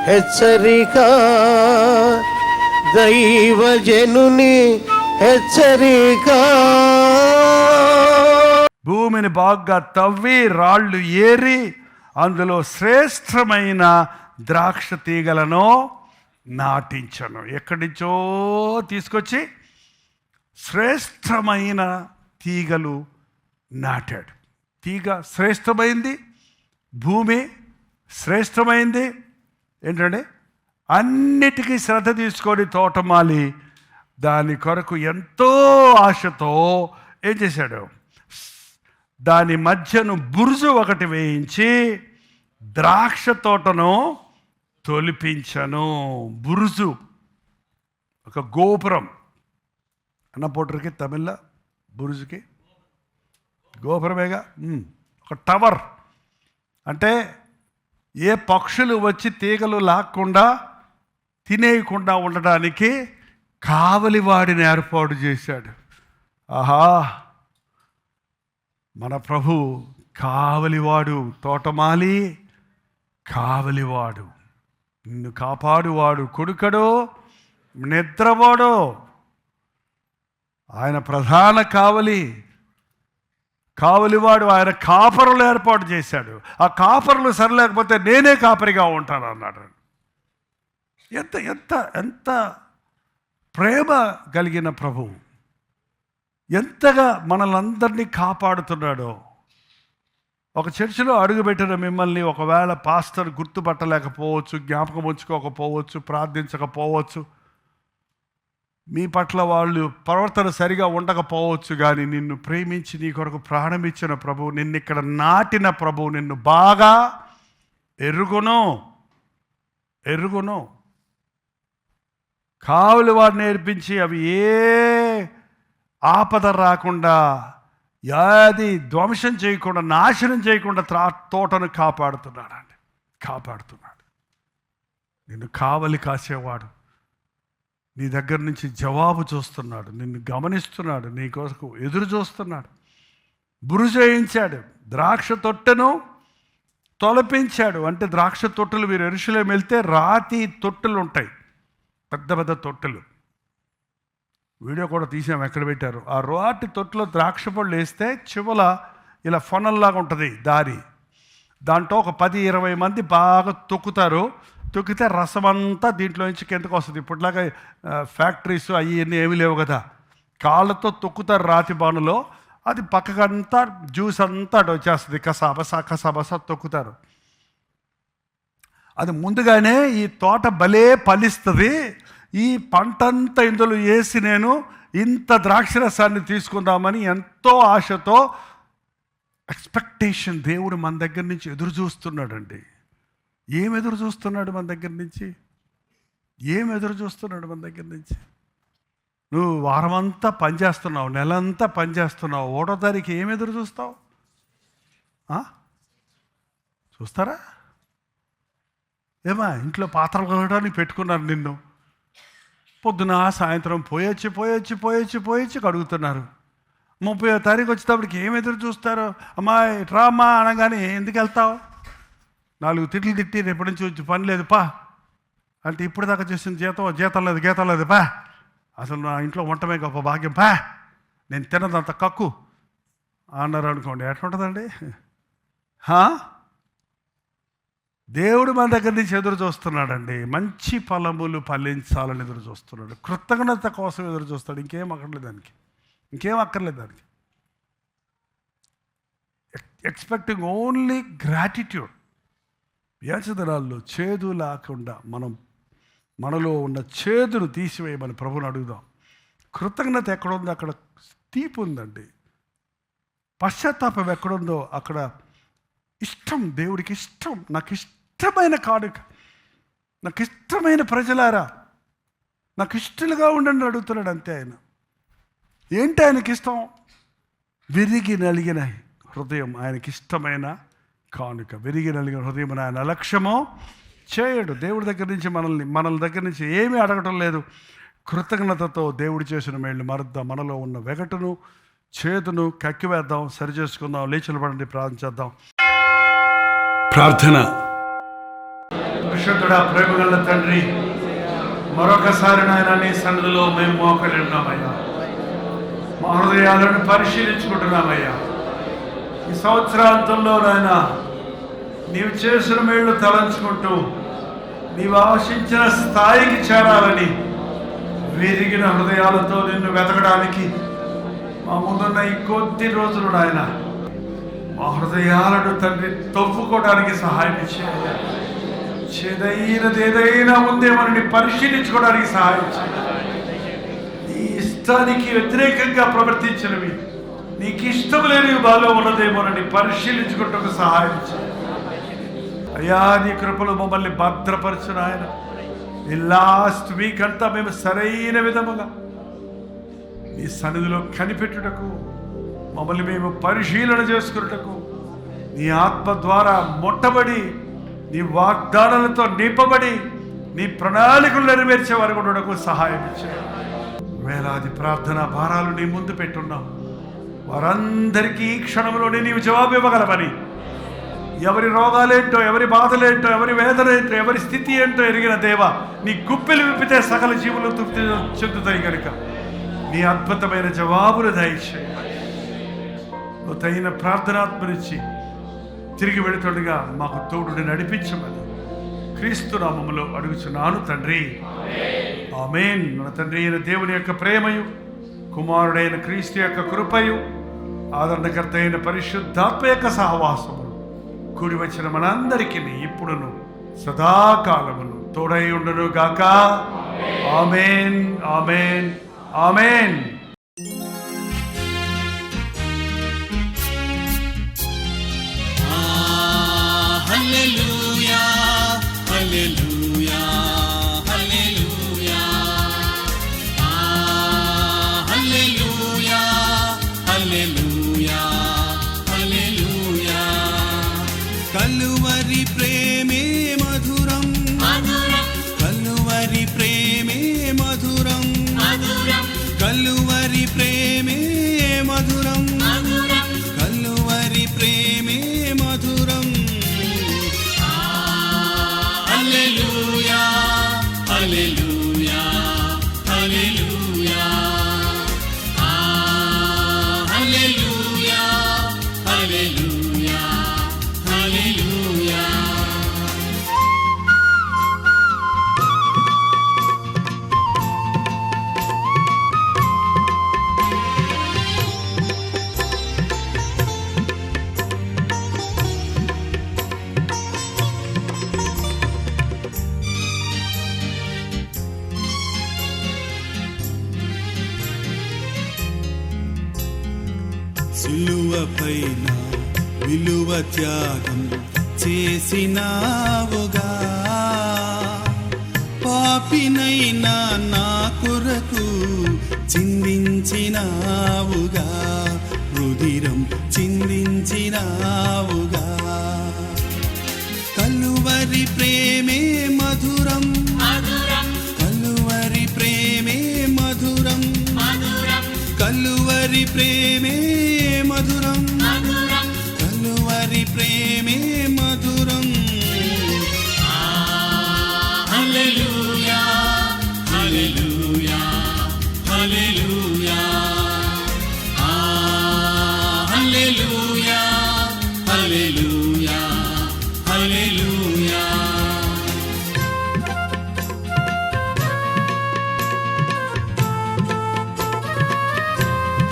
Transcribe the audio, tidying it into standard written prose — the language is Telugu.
హెచ్చరిక, దైవజనుని హెచ్చరిక. భూమిని బాగా తవ్వి రాళ్ళు ఏరి అందులో శ్రేష్టమైన ద్రాక్ష తీగలను నాటించను. ఎక్కడి నుంచో తీసుకొచ్చి శ్రేష్టమైన తీగలు నాటాడు. తీగ శ్రేష్టమైంది, భూమి శ్రేష్టమైంది. ఏంటంటే అన్నిటికీ శ్రద్ధ తీసుకొని తోటమాలి దాని కొరకు ఎంతో ఆశతో ఏం చేశాడు, దాని మధ్యను బురుజు ఒకటి వేయించి ద్రాక్ష తోటను తొలిపించను. బురుజు ఒక గోపురం అన్నపోటరికి తమిళ బురుజుకి గోపురమేగా. ఒక టవర్ అంటే ఏ పక్షులు వచ్చి తీగలు లాక్కుండా తినేయకుండా ఉండడానికి కావలివాడిని ఏర్పాటు చేశాడు. ఆహా, మన ప్రభు కావలివాడు, తోటమాలి కావలివాడు, నిన్ను కాపాడువాడు, కొడుకడు నిద్రపోడు. ఆయన ప్రధాన కావలివాడు. ఆయన కాపరులు ఏర్పాటు చేశాడు. ఆ కాపరులు సరిలేకపోతే నేనే కాపరిగా ఉంటాను అన్నాడు. ఎంత ఎంత ఎంత ప్రేమ కలిగిన ప్రభువు, ఎంతగా మనల్ని అందరినీ కాపాడుతున్నాడో. ఒక చర్చిలో అడుగుపెట్టిన మిమ్మల్ని ఒకవేళ పాస్టర్ గుర్తుపట్టలేకపోవచ్చు, జ్ఞాపకం ఉంచుకోకపోవచ్చు, ప్రార్థించకపోవచ్చు, మీ పట్ల వాళ్ళు ప్రవర్తన సరిగా ఉండకపోవచ్చు, కానీ నిన్ను ప్రేమించి నీ కొరకు ప్రాణం ఇచ్చిన ప్రభువు, నిన్ను ఇక్కడ నాటిన ప్రభువు నిన్ను బాగా ఎరుగును. కావలి వాడు నేర్పించి అవి ఏ ఆపద రాకుండా, యాది ధ్వంసం చేయకుండా, నాశనం చేయకుండా తోటను కాపాడుతున్నాడు. నిన్ను కావలి కాసేవాడు నీ దగ్గర నుంచి జవాబు చూస్తున్నాడు, నిన్ను గమనిస్తున్నాడు, నీ కోసం ఎదురు చూస్తున్నాడు. బురుజేయించాడు, ద్రాక్ష తొట్టెను తొలపించాడు. అంటే ద్రాక్ష తొట్టెలు, మీరు యెరూషలేము వెళ్తే రాతి తొట్టెలు ఉంటాయి, పెద్ద పెద్ద తొట్టెలు. వీడియో కూడా తీసాం, ఎక్కడ పెట్టారు. ఆ రాతి తొట్టులో ద్రాక్ష పళ్ళు వేస్తే చివల ఇలా ఫొనల్లాగా ఉంటుంది దారి. దాంట్లో ఒక 10-20 మంది బాగా తొక్కితే రసం అంతా దీంట్లో నుంచి కిందకు వస్తుంది. ఇప్పటిలాగా ఫ్యాక్టరీస్ అన్నీ ఏమీ లేవు కదా. కాళ్ళతో తొక్కుతారు రాతి బాణలో, అది పక్కకంతా జ్యూస్ అంతా అటు వచ్చేస్తుంది. కసాబస తొక్కుతారు. అది ముందుగానే ఈ తోట భలే ఫలిస్తుంది, ఈ పంటంతా ఇందులో వేసి నేను ఇంత ద్రాక్షరసాన్ని తీసుకుందామని ఎంతో ఆశతో ఎక్స్పెక్టేషన్ దేవుడు మన దగ్గర నుంచి ఎదురు చూస్తున్నాడండి. ఏం ఎదురు చూస్తున్నాడు మన దగ్గర నుంచి? నువ్వు వారమంతా పనిచేస్తున్నావు, నెలంతా పనిచేస్తున్నావు, 1వ తారీఖు ఏం ఎదురు చూస్తావు? చూస్తారా? ఏమా ఇంట్లో పాత్రలు కడగడానికి పెట్టుకున్నారు, నిన్ను పొద్దున సాయంత్రం పోయొచ్చి కడుగుతున్నారు. 30వ తారీఖు వచ్చేటప్పటికి ఏం ఎదురు చూస్తారు? అమ్మాయి రామ్మా అనగానే ఎందుకు వెళ్తావు? 4 తిట్లు తిట్టి రేపటి నుంచి వచ్చి పని లేదు పా అంటే, ఇప్పుడు దాకా చేసిన జీతం లేదు పా, అసలు నా ఇంట్లో వంటమే గొప్ప భాగ్యం పా, నేను తిన్నదంత కక్కు అన్నారు అనుకోండి, ఎట్లుంటుందండి? దేవుడు మన దగ్గర నుంచి ఎదురు చూస్తున్నాడండి. మంచి ఫలములు ఫలించాలని ఎదురు చూస్తున్నాడు. కృతజ్ఞత కోసం ఎదురు చూస్తాడు. ఇంకేం అక్కర్లేదు దానికి. Expecting only gratitude. యాచదనాల్లో చేదు లేకుండా మనలో ఉన్న చేదును తీసివేయమని ప్రభుని అడుగుదాం. కృతజ్ఞత ఎక్కడుందో అక్కడ తీపి ఉందండి. పశ్చాత్తాపం ఎక్కడుందో అక్కడ ఇష్టం, దేవుడికి ఇష్టం. నాకు ఇష్టమైన కానుక, నాకు ఇష్టమైన ప్రజలారా, నాకు ఇష్టలుగా ఉండండి అడుగుతున్నాడు అంతే. ఆయన ఏంటి ఆయనకి ఇష్టం? విరిగి నలిగిన హృదయం ఆయనకి ఇష్టమైన కానుక. విరిగి నలిగిన హృదయం ఆయన అలక్ష్యమో చేయడు. దేవుడి దగ్గర నుంచి మనల దగ్గర నుంచి ఏమీ అడగటం లేదు. కృతజ్ఞతతో దేవుడు చేసిన మేళ్ళు మరద్దాం. మనలో ఉన్న వెగటును చేదును కక్కివేద్దాం, సరి చేసుకుందాం. లేచి నిలబడండి, ప్రార్థన చేద్దాం. ప్రార్థన. పరిశుద్ధుడా, ప్రేమగల తండ్రి, మరొకసారి నాయన నీ సన్నిధిలో మేము మోకలి ఉన్నామయ్యా. మా హృదయాలను పరిశీలించుకుంటున్నామయ్యా. ఈ సంవత్సరాంతంలో నాయన నీవు చేసిన మేళ్ళు తలంచుకుంటూ నీవు ఆశించిన స్థాయికి చేరాలని విరిగిన హృదయాలతో నిన్ను వెతకడానికి మా ముందున్న ఈ కొద్ది రోజులు నాయన మా హృదయాలను తండ్రి తవ్వుకోవడానికి సహాయం చేయాలి. చేదైనది ఏదైనా ఉందేమని పరిశీలించుకోవడానికి సహాయం చేయాలి. నీ ఇష్టానికి వ్యతిరేకంగా ప్రవర్తించినవి, నీకు ఇష్టం లేనివి బాలో ఉన్నదేమోనని పరిశీలించుకుంటూ సహాయం చేయాలి. అయ్యా, నీ కృపలు మమ్మల్ని భద్రపరచును ఆయన. ఈ లాస్ట్ వీక్ అంతా మేము సరైన విధముగా నీ సన్నిధిలో కనిపెట్టుటకు, మమ్మల్ని మేము పరిశీలన చేసుకున్నటకు, నీ ఆత్మ ద్వారా మొట్టబడి నీ వాగ్దానాలతో నింపబడి నీ ప్రణాళికలు నెరవేర్చే వారికి ఉండటకు సహాయం ఇచ్చారు. వేలాది ప్రార్థన భారాలు నీ ముందు పెట్టున్నాం. వారందరికీ ఈ క్షణంలోనే నీవు జవాబు ఇవ్వగలవని, ఎవరి రోగాలేంటో, ఎవరి బాధలేంటో, ఎవరి వేదనేంటో, ఎవరి స్థితి ఏంటో ఎరిగిన దేవ, నీ గుప్పెలు విప్పితే సకల జీవులు తృప్తి చెందుతాయి కనుక నీ అద్భుతమైన జవాబులు దయచేయి. తగిన ప్రార్థనాత్మనిచ్చి తిరిగి వెళుతుండగా మాకు తోడుని నడిపించమని క్రీస్తు నామములో అడుగుచున్నాను తండ్రి, ఆమేన్. మన తండ్రి అయిన దేవుని యొక్క ప్రేమయు, కుమారుడైన క్రీస్తు యొక్క కృపయు, ఆదరణకర్త అయిన పరిశుద్ధాత్మ యొక్క సహవాసము కూడి వచ్చిన మనందరికీ ఇప్పుడును సదాకాలమును తోడై ఉండును గాక. ఆమేన్, ఆమేన్, ఆమేన్. హల్లెలూయా, హల్లెలూయా, హల్లెలూయా. హల్లెలూయా, హల్లెలూయా, హల్లెలూయా. కలువరి ప్రేమే మధురం, మధురం. కలువరి ప్రేమే మధురం, మధురం. కలువరి ప్రేమే మధురం, మధురం. కలువరి ప్రేమే మధురం. హల్లెలూయా, హల్లెలూయా, హల్లెలూయా. హల్లెలూయా, హల్లెలూయా, హల్లెలూయా. సిలువపైన విలువ త్యాగం చేసినావుగా, పాపినైనా నా కొరకు చిందించినావుగా, రుధిరం చిందించినావుగా. కలువరి ప్రేమే మధురం, మధురం. కలువరి ప్రేమే మధురం, మధురం. కలువరి ప్రేమే మధురం, మధురం. కలువరి ప్రేమే